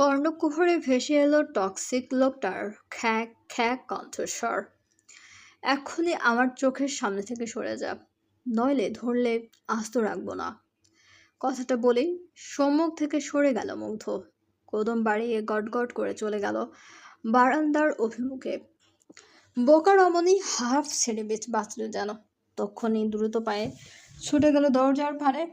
কর্ণকুহরে ভেসে এলো টক্সিক লোকটার খ্যাঁক খ্যাঁক কণ্ঠস্বর। এক্ষুনি আমার চোখের সামনে থেকে সরে যা, নইলে ধরলে আস্ত রাখবো না। কথাটা বলেই সম্মুখ থেকে সরে গেল মুগ্ধ। কদম বাড়িয়ে গটগট করে চলে গেল বারান্দার অভিমুখে। বোকা রমণী হাফ ছেড়ে বাঁচল যেন। তক্ষুনি দ্রুত পায়ে ছুটে গেল দরজার ভারে।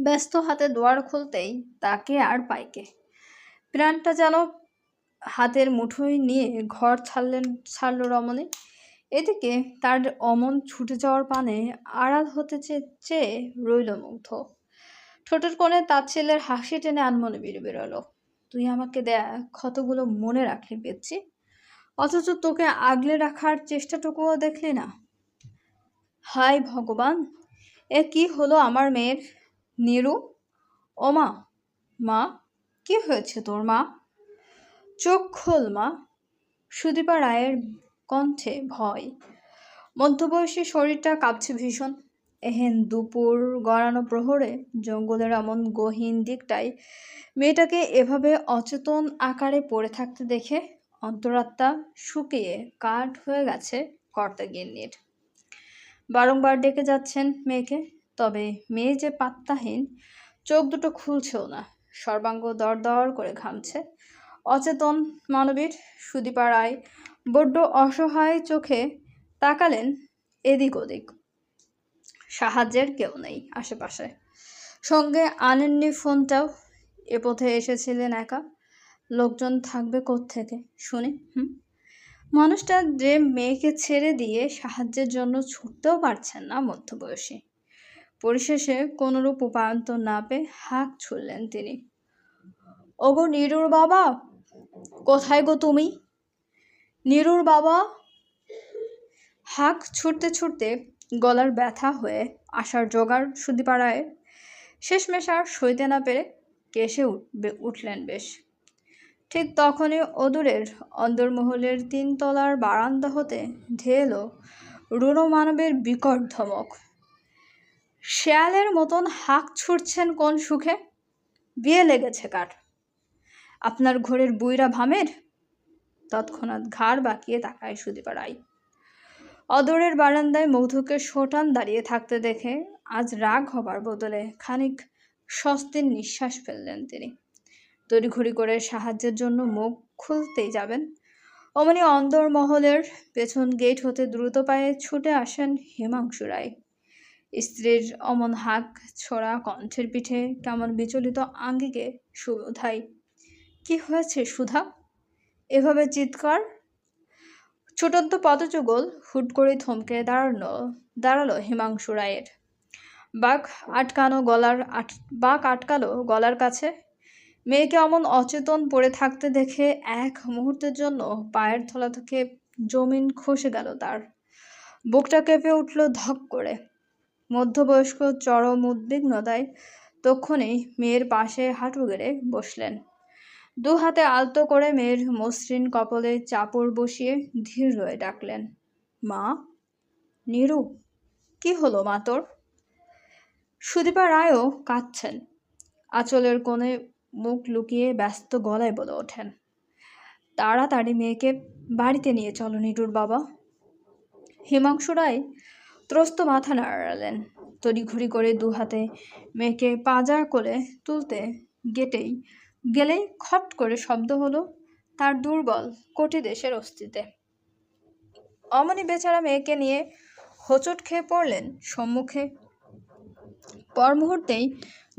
ব্যস্ত হাতে দুয়ার খুলতেই তাকে আর পাইকে। প্রাণটা যেন হাতের মুঠোয় নিয়ে ঘর ছাড়ল রমণী। এদিকে তার অমন ছুটে যাওয়ার পানে আড়াল হতে চেয়ে রইল মুগ্ধ। ঠোঁটের কোণে তাচ্ছিল্যের হাসি টেনে আনমনে বেরোলো। তুই আমাকে দেয়া ক্ষতগুলো মনে রাখলি পেয়েছি, অথচ তোকে আগলে রাখার চেষ্টাটুকুও দেখলি না। হায় ভগবান, এ কি হলো আমার মেয়ের? নিরু, ও মা, মা, কি হয়েছে তোর মা? চোখ খোল মা। সুদীপা রায়ের কণ্ঠে ভয়। মধ্যবয়সী শরীরটা কাঁপছে ভীষণ। এহেন দুপুর গড়ানো প্রহরে জঙ্গলের এমন গহীন দিকটায় মেয়েটাকে এভাবে অচেতন আকারে পড়ে থাকতে দেখে অন্তরাত্মা শুকিয়ে কাঠ হয়ে গেছে কর্তাগিন্নির। বারংবার ডেকে যাচ্ছেন মেয়েকে, তবে মেয়ে যে পাত্তাহীন, চোখ দুটো খুলছেও না, সর্বাঙ্গ দরদর করে ঘামছে। অচেতন মানবীর সুদীপা রায় বড্ড অসহায় চোখে তাকালেন এদিক ওদিক। সাহায্যের কেউ নেই আশেপাশে। সঙ্গে আনেননি ফোনটাও। এ পথে এসেছিলেন একা, লোকজন থাকবে কোত্থেকে শুনি? মানুষটা যে মেয়েকে ছেড়ে দিয়ে সাহায্যের জন্য ছুটতেও পারছেন না মধ্যবয়সী। পরিশেষে কোনরূপ উপায়ন্তর না পেয়ে হাঁক ছুড়লেন তিনি। ওগো নিরুর বাবা, কোথায় গো তুমি? নিরুর বাবা। হাঁক ছুটতে ছুটতে গলার ব্যথা হয়ে আসার জোগাড় সুদীপা রায়ের। শেষমেশ আর সইতে না পেরে কেসে উঠলেন বেশ। ঠিক তখনই অদূরের অন্দরমহলের 3 তলার বারান্দা হতে ধেয়ে এলো রুড়ো মানবের বিকট ধমক। শেয়ালের মতন হাঁক ছুটছেন কোন সুখে? বিয়ে লেগেছে কার? আপনার ঘরের বুইরা ভামের? তৎক্ষণাৎ ঘাড় বাঁকিয়ে তাকায় সুদীপা রায়। অদূরের বারান্দায় মধুকে শোটান দাঁড়িয়ে থাকতে দেখে আজ রাগ হবার বদলে খানিক স্বস্তির নিঃশ্বাস ফেললেন তিনি। তড়িঘড়ি করে সাহায্যের জন্য মুখ খুলতেই যাবেন, অমনি অন্দরমহলের পেছন গেট হতে দ্রুত পায়ে ছুটে আসেন হিমাংশু রায়। স্ত্রীর অমন হাঁক ছোড়া কণ্ঠের পিঠে কেমন বিচলিত আঙ্গিকে সুধাই। কি হয়েছে সুধা, এভাবে চিৎকার? ছোটন্ত পদযুগল হুট করে থমকে দাঁড়ালো হিমাংশু রায়ের। বাঘ আটকালো গলার কাছে। মেয়েকে অমন অচেতন পড়ে থাকতে দেখে এক মুহূর্তের জন্য পায়ের তলা থেকে জমিন খসে গেল তার। বুকটা কেঁপে উঠল ধক করে। মধ্যবয়স্ক চরম উদ্বিগ্নতায় তক্ষুনি মেয়ের পাশে হাঁটু গেড়ে বসলেন। 2 হাতে আলতো করে মেয়ের মসৃণ কপলে চাপড় বসিয়ে ধীর হয়ে ডাকলেন, মা। নিরু, কি হলো মা তোর? সুদীপা রায়ও কাঁদছেন। আঁচলের কোণে মুখ লুকিয়ে ব্যস্ত গলায় বলে ওঠেন, তাড়াতাড়ি মেয়েকে বাড়িতে নিয়ে চলো নিরুর বাবা। হিমাংশু রায় ত্রস্ত মাথা নাড়ালেন। তড়িঘড়ি করে 2 হাতে মেয়েকে পাঁজা করে তুলতে গেলেই খট করে শব্দ হলো তার দুর্বল কোটি দেশের অস্তিত্বে। অমনি বেচারা মেয়েকে নিয়ে হোঁচট খেয়ে পড়লেন সম্মুখে। পর মুহূর্তেই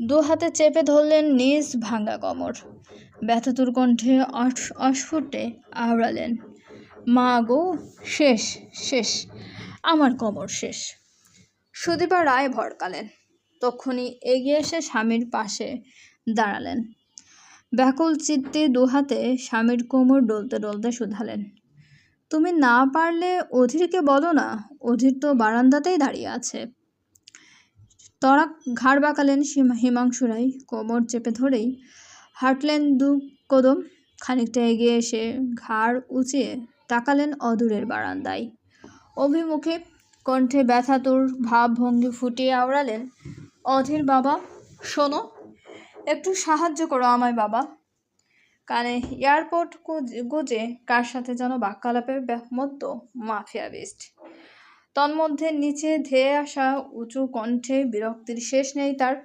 2 হাতে চেপে ধরলেন নিজ ভাঙ্গা কোমর। ব্যথাতুর কণ্ঠে অস্ফুটে আওড়ালেন, মা গো, শেষ শেষ, আমার কোমর শেষ। সুদীপা রায় ভড়কালেন। তক্ষুনি এগিয়ে এসে স্বামীর পাশে দাঁড়ালেন। ব্যাকুল চিত্তে 2 হাতে স্বামীর কোমর ডলতে ডলতে শুধালেন, তুমি না পারলে অধীরকে বলো না, অধীর তো বারান্দাতেই দাঁড়িয়ে আছে। তরা ঘাড় বাঁকালেন হিমাংশু রায়। কোমর চেপে ধরেই হাঁটলেন 2 কদম। খানিকটা এগিয়ে এসে ঘাড় উঁচিয়ে তাকালেন অদূরের বারান্দায় অভিমুখে। কণ্ঠে ব্যথাতুর ভাবভঙ্গি ফুটিয়ে আওড়ালেন, অধীর বাবা, শোনো, একটু সাহায্য করো আমায় বাবা। কানে এয়ারপোর্ট গুজে কার সাথে যেন বাক্যালাপে মধ্য মাফিয়া বিস্ট। তন্মধ্যে নিচে ধেয়ে আসা উঁচু কণ্ঠে বিরক্তির শেষ নেই তার।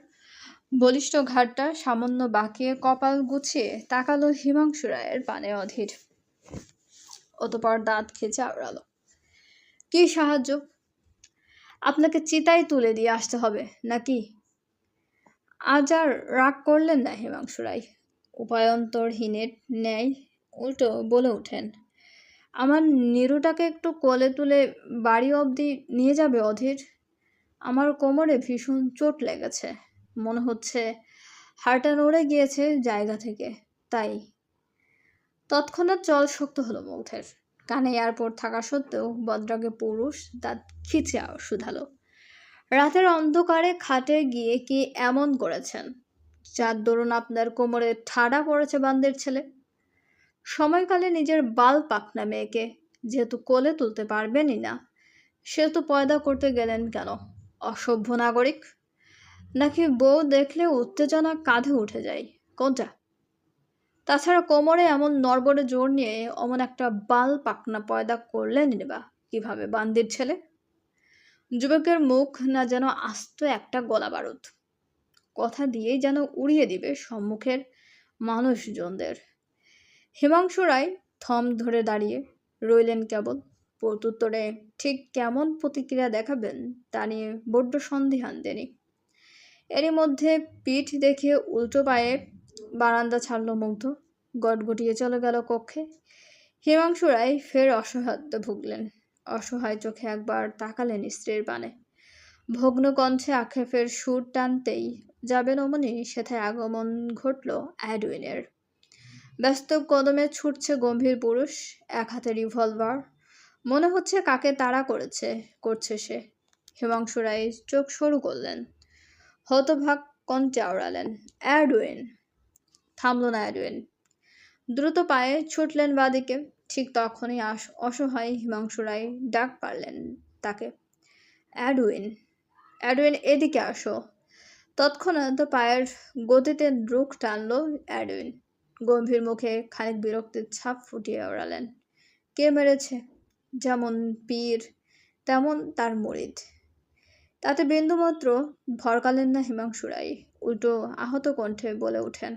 বলিষ্ঠ ঘাটটা সামান্য বাঁকিয়ে কপাল গুছিয়ে তাকালো হিমাংশু রায়ের পানে অধীর। অতপর দাঁত খেঁচে আওড়ালো, কি সাহায্য? আপনাকে চিতায় তুলে দিয়ে আসতে হবে নাকি? আজ আর রাগ করলেন না হিমাংশু রায়, উপায়ন্তরহীনের ন্যায় উল্টো বলে ওঠেন, আমার নিরুটাকে একটু কোলে তুলে বাড়ি অবধি নিয়ে যাবে অধীর? আমার কোমরে ভীষণ চোট লেগেছে, মনে হচ্ছে হাড়টা নড়ে গিয়েছে জায়গা থেকে, তাই। তৎক্ষণাৎ জল শক্ত হলো মুগ্ধের। কানে এয়ারপোর্ট থাকা সত্ত্বেও বদ্রাগে পুরুষ দাঁত খিচে শুধালো, রাতের অন্ধকারে খাটে গিয়ে কি এমন করেছেন যার দরুন আপনার কোমরে ঠাড়া পড়েছে বান্দের ছেলে? সময়কালে নিজের বাল পাকনা মেয়েকে যেহেতু কোলে তুলতে পারবেনই না, সেহেতু পয়দা করতে গেলেন কেন? অসভ্য নাগরিক। নাকি বউ দেখলে উত্তেজনা কাঁধে উঠে যায়, কোনটা? তাছাড়া কোমরে এমন নড়বড়ে জোর নিয়ে অমন একটা বাল পাকনা পয়দা করলেনই বা কিভাবে বান্দির ছেলে? যুবকের মুখ না যেন আস্ত একটা গোলা বারুদ, কথা দিয়েই যেন উড়িয়ে দিবে সম্মুখের মানুষজনদের। হিমাংশু রায় থম ধরে দাঁড়িয়ে রইলেন কেবল। প্রত্যুত্তরে ঠিক কেমন প্রতিক্রিয়া দেখাবেন তা নিয়ে বড্ড সন্দিহান তিনি। এরই মধ্যে পিঠ দেখে উল্টো পায়ে বারান্দা ছাড়ল মুগ্ধ, গটগটিয়ে চলে গেল কক্ষে। হিমাংশু রায় ফের অসহায়ত্বে ভুগলেন। অসহায় চোখে একবার তাকালেন স্ত্রীর পানে। ভগ্ন কণ্ঠে আক্ষেপের সুর টানতেই যাবেন অমনি সেথায় আগমন ঘটল অ্যাডউইনের। ব্যস্ত কদমে ছুটছে গম্ভীর পুরুষ, এক হাতে রিভলভার, মনে হচ্ছে কাকে তাড়া করছে সে। হিমাংশু রায় চোখ সরু করলেন, হতভাগ কণ্ঠে আওড়ালেন, অ্যাডউইন! থামল না অ্যাডউইন, দ্রুত পায়ে ছুটলেন বাদিকে। ঠিক তখনই অসহায় হিমাংশু রায় ডাক পারলেন তাকে, অ্যাডউইন, অ্যাডউইন, এদিকে আসো। তৎক্ষণাৎ পায়ের গতিতে রুখ টানল অ্যাডউইন। গম্ভীর মুখে খানিক বিরক্তির ছাপ ফুটিয়ে ওড়ালেন, কে মেরেছে? যেমন পীর তেমন তার মুরিদ। তাতে বিন্দুমাত্র ভরকালেন না হিমাংশু রায়, উল্টো আহত কণ্ঠে বলে ওঠেন,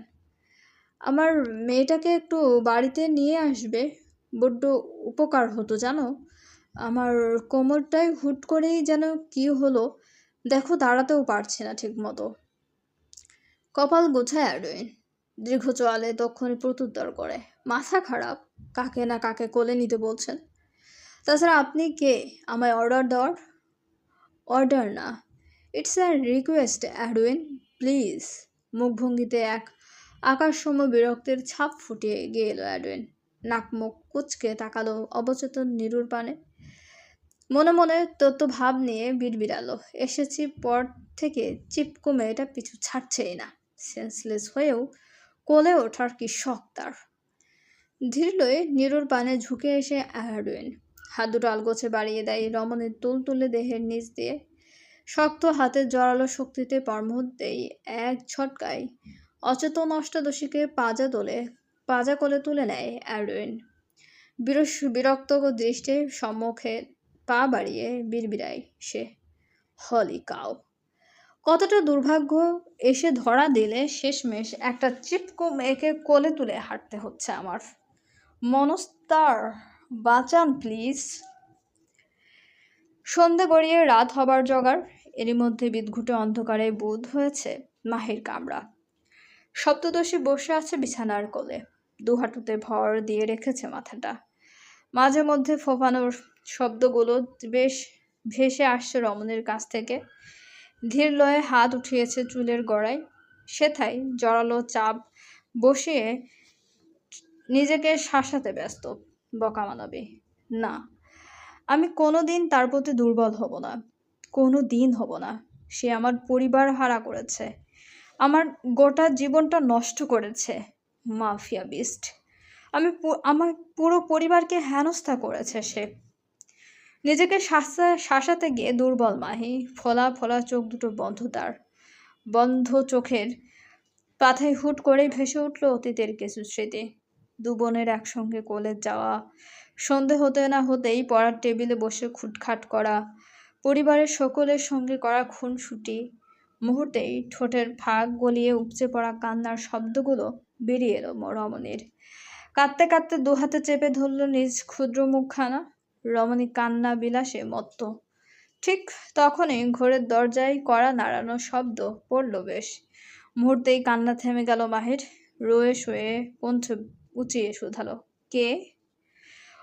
আমার মেয়েটাকে একটু বাড়িতে নিয়ে আসবে, বড্ড উপকার হতো জানো। আমার কোমরটায় হুট করেই যেন কি হলো, দেখো দাঁড়াতেও পারছে না ঠিক মতো। কপাল গোছায় অ্যাডউইন দীর্ঘ চোয়ালে তক্ষণি প্রত্যুত্তর করে, মাথা খারাপ, কাকে না কাকে কোলে নিতে বলছেন? তাছাড়া আপনি কে আমায় অর্ডার দেওয়ার? অর্ডার না, it's a request Adwin, please. মুখভঙ্গিতে এক আকাশসম বিরক্তির ছাপ ফুটিয়ে গিয়ে এলো অ্যাডউইন। নাক মুখ কুচকে তাকালো অবচেতন নিরুর পানে। মনে মনে তত্ত্বভাব নিয়ে বিড়বিড়ালো, এসেছি পর থেকে চিপকো মেয়েটা পিছু ছাড়ছেই না। সেন্সলেস হয়েও কোলে ওঠার কি শখ তার। ধীর লয়ে নিরুর পানে ঝুঁকে এসে অ্যাডউইন হাত দুটো আলগোছে বাড়িয়ে দেয় রমণীর তুলতুলে দেহের নিচ দিয়ে। শক্ত হাতের জোরালো শক্তিতে পরমুহূর্তেই এক ঝটকায় অচেতন অষ্টাদশীকে পাজা কোলে তুলে নেয় অ্যাডউইন। বিরক্ত দৃষ্টে সম্মুখে পা বাড়িয়ে বিড়বিড়ায় সে, হলি কাউ! কতটা দুর্ভাগ্য এসে ধরা দিলে শেষমেশ একটা চিপকো মেয়েকে কোলে তুলে হাঁটতে হচ্ছে আমার। মনস্তার, বাঁচান প্লিজ। সন্ধে গড়িয়ে রাত হবার জোগাড়। এরই মধ্যে বিদঘুটে অন্ধকারে বোধ হয়েছে মাহির কামরা। সপ্তদশী বসে আছে বিছানার কোলে, দুহাঁটুতে ভর দিয়ে রেখেছে মাথাটা। মাঝে মধ্যে ফোফানোর শব্দগুলো বেশ ভেসে আসছে রমণীর কাছ থেকে। ধীর লয়ে হাত উঠিয়েছে চুলের গোড়ায়, সেথায় জড়ালো চাপ বসিয়ে নিজেকে শাসাতে ব্যস্ত। বকা মানবে না, আমি কোনো দিন তার প্রতি দুর্বল হব না, কোনো দিন হব না। সে আমার পরিবার হারা করেছে, আমার গোটা জীবনটা নষ্ট করেছে, মাফিয়া বিস্ট। আমার পুরো পরিবারকে হেনস্থা করেছে সে। নিজেকে শাসাতে গিয়ে দুর্বল মাহি, ফোলা ফোলা চোখ দুটো বন্ধ তার। বন্ধ চোখের পাথায় হুট করেই ভেসে উঠল অতীতের কিছু স্মৃতি। দু বোনের একসঙ্গে কলেজ যাওয়া, সন্ধে হতে না হতেই পড়ার টেবিলে বসে খুটখাট করা, পরিবারের সকলের সঙ্গে করা খুনসুটি, মুহূর্তেই ঠোঁটের ফাঁক গলিয়ে উপচে পড়া কান্নার শব্দগুলো বেরিয়ে এলো রমণীর। কাঁদতে কাঁদতে দুহাতে চেপে ধরল নিজ ক্ষুদ্র মুখখানা। রমণী কান্না বিলাসে মত্ত। ঠিক তখনই ঘরের দরজায় কড়া নাড়ানোর শব্দ পড়ল বেশ। মুহূর্তেই কান্না থেমে গেল মাহির। রয়ে শোয়ে কণ্ঠ উঁচিয়ে শুধালো, কে?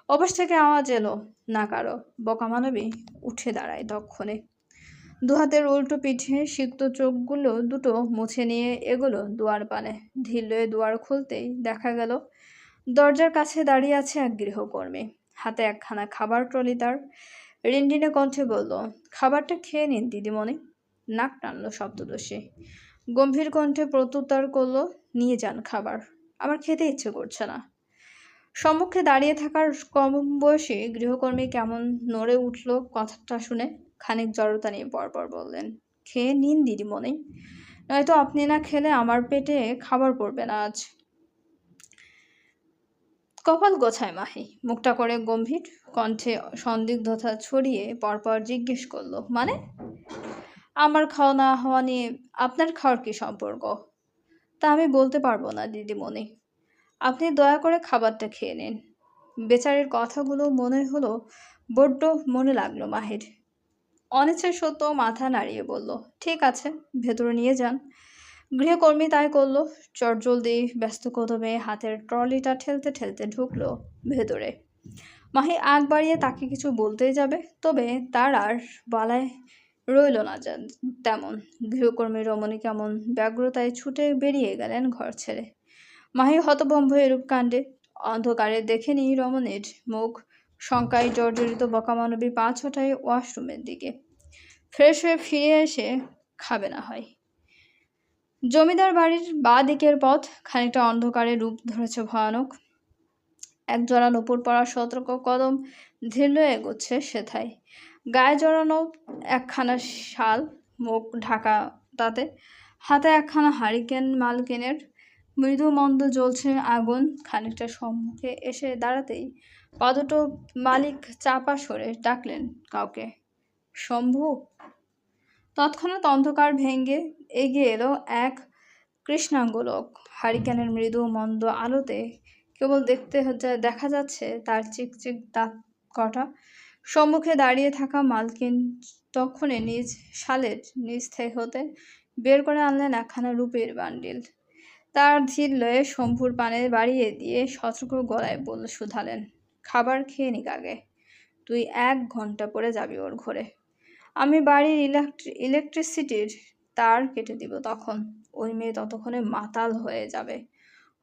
অবশ থেকে আওয়াজ এলো না কারো। বকামানবী উঠে দাঁড়ায় তক্ষণে। দুহাতের উল্টো পিঠে সিক্ত চোখগুলো দুটো মুছে নিয়ে এগোলো দুয়ার পানে। ঢিল লয়ে দুয়ার খুলতেই দেখা গেল দরজার কাছে দাঁড়িয়ে আছে এক গৃহকর্মী। হাতে একখানা খাবার ট্রলি তার। রিনরিনে কণ্ঠে বলল, খাবারটা খেয়ে নিন দিদিমণি। নাক টানল সপ্তদশী। গম্ভীর কণ্ঠে প্রত্যুত্তর করল, নিয়ে যান খাবার, আমার খেতে ইচ্ছে করছে না। সম্মুখে দাঁড়িয়ে থাকার কম বয়সী গৃহকর্মী কেমন নড়ে উঠল কথাটা শুনে। খানিক জড়তা নিয়ে পরপর বললেন, খেয়ে নিন দিদিমণি, নয়তো আপনি না খেলে আমার পেটে খাবার পড়বে না আজ। কপাল গোছায় মাহি। মুখটা করে গম্ভীর কণ্ঠে সন্দিগ্ধতা ছড়িয়ে পরপর জিজ্ঞেস করলো, মানে? আমার খাওয়া না হওয়া নিয়ে আপনার খাওয়ার কি সম্পর্ক? তা আমি বলতে পারবো না দিদিমণি, আপনি দয়া করে খাবারটা খেয়ে নিন। বেচারির কথাগুলো মনে হলো বড্ড মনে লাগলো মাহির। অনিচ্ছা সত্ত্বেও মাথা নাড়িয়ে বলল, ঠিক আছে, ভেতরে নিয়ে যান। গৃহকর্মী তাই করল। চটজলদি ব্যস্ত কদমে হাতের ট্রলিটা ঠেলতে ঠেলতে ঢুকলো ভেতরে। মাহি আগ বাড়িয়ে তাকে কিছু বলতেই যাবে, তবে তার আর বালায় রইল না তেমন। গৃহকর্মী রমণী কেমন ব্যগ্রতায় ছুটে বেরিয়ে গেলেন ঘর ছেড়ে। মাহি হতভম্ব এরূপ কাণ্ডে। অন্ধকারে দেখেনি রমণীর মুখ। শঙ্কায় জর্জরিত বকামানবী পা ছোটায় ওয়াশরুমের দিকে। ফ্রেশ হয়ে ফিরে এসে খাবে না হয়। জমিদার বাড়ির বাঁ দিকের পথ খানিকটা অন্ধকারে রূপ ধরেছে ভয়ানক। একজোড়া নূপুর পরা সতর্ক কদম ধীর এগোচ্ছে সেথায়। গায়ে জড়ানো একখানা শাল, মুখ ঢাকা তাতে। হাতে একখানা হারিকেন মালকিনের। মৃদু মন্দ জ্বলছে আগুন। খানিকটা সম্মুখে এসে দাঁড়াতেই পা দুটো মালিক চাপা সরে ডাকলেন কাউকে, শম্ভু। তৎক্ষণাৎ অন্ধকার ভেঙ্গে এগিয়ে এলো এক কৃষ্ণাঙ্গ লোক। হারিকেনের মৃদু মন্দ আলোতে কেবল দেখা যাচ্ছে তার চিকচিক দাঁত কটা। সম্মুখে দাঁড়িয়ে থাকা মালকিন তখনই নিজ শালের নিজ হতে বের করে আনলেন একখানা রূপের বান্ডিল। তার ধীর লয়ে শম্ভুর পানে বাড়িয়ে দিয়ে সতর্ক গলায় শুধালেন, খাবার খেয়ে নিক আগে, তুই 1 ঘন্টা পরে যাবি ওর ঘরে। আমি বাড়ির ইলেকট্রিসিটির তার কেটে দিব তখন। ওই মেয়ে ততক্ষণে মাতাল হয়ে যাবে,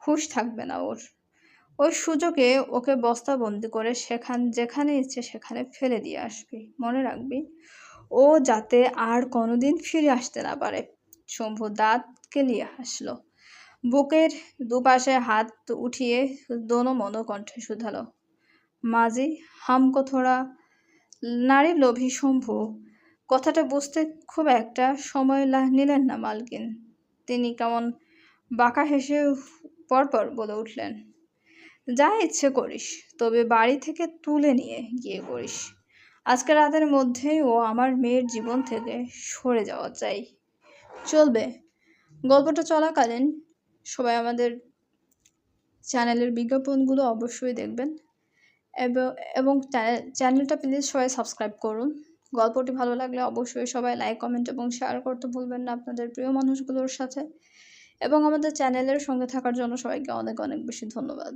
হুঁশ থাকবে না ওর। ওই সুযোগে ওকে বস্তাবন্দি করে যেখানে ইচ্ছে সেখানে ফেলে দিয়ে আসবি। মনে রাখবি, ও যাতে আর কোনোদিন ফিরে আসতে না পারে। শম্ভু দাঁত কেলিয়ে হাসল। বুকের দুপাশে হাত উঠিয়ে দোনো মনো কণ্ঠে শুধালো, মাঝি হামকো থোড়া। নারী লোভী শম্ভু। কথাটা বুঝতে খুব একটা সময় নিলেন না মালকিন। তিনি কেমন বাঁকা হেসে পরপর বলে উঠলেন, যা ইচ্ছে করিস, তবে বাড়ি থেকে তুলে নিয়ে গিয়ে করিস। আজকে রাতের মধ্যেই ও আমার মেয়ের জীবন থেকে সরে যাওয়া চাই। চলবে? গল্পটা চলাকালীন সবাই আমাদের চ্যানেলের বিজ্ঞাপনগুলো অবশ্যই দেখবেন এবং চ্যানেলটা প্লিজ সবাই সাবস্ক্রাইব করুন। গল্পটি ভালো লাগলে অবশ্যই সবাই লাইক, কমেন্ট এবং শেয়ার করতে ভুলবেন না আপনাদের প্রিয় মানুষগুলোর সাথে। এবং আমাদের চ্যানেলের সঙ্গে থাকার জন্য সবাইকে অনেক অনেক বেশি ধন্যবাদ।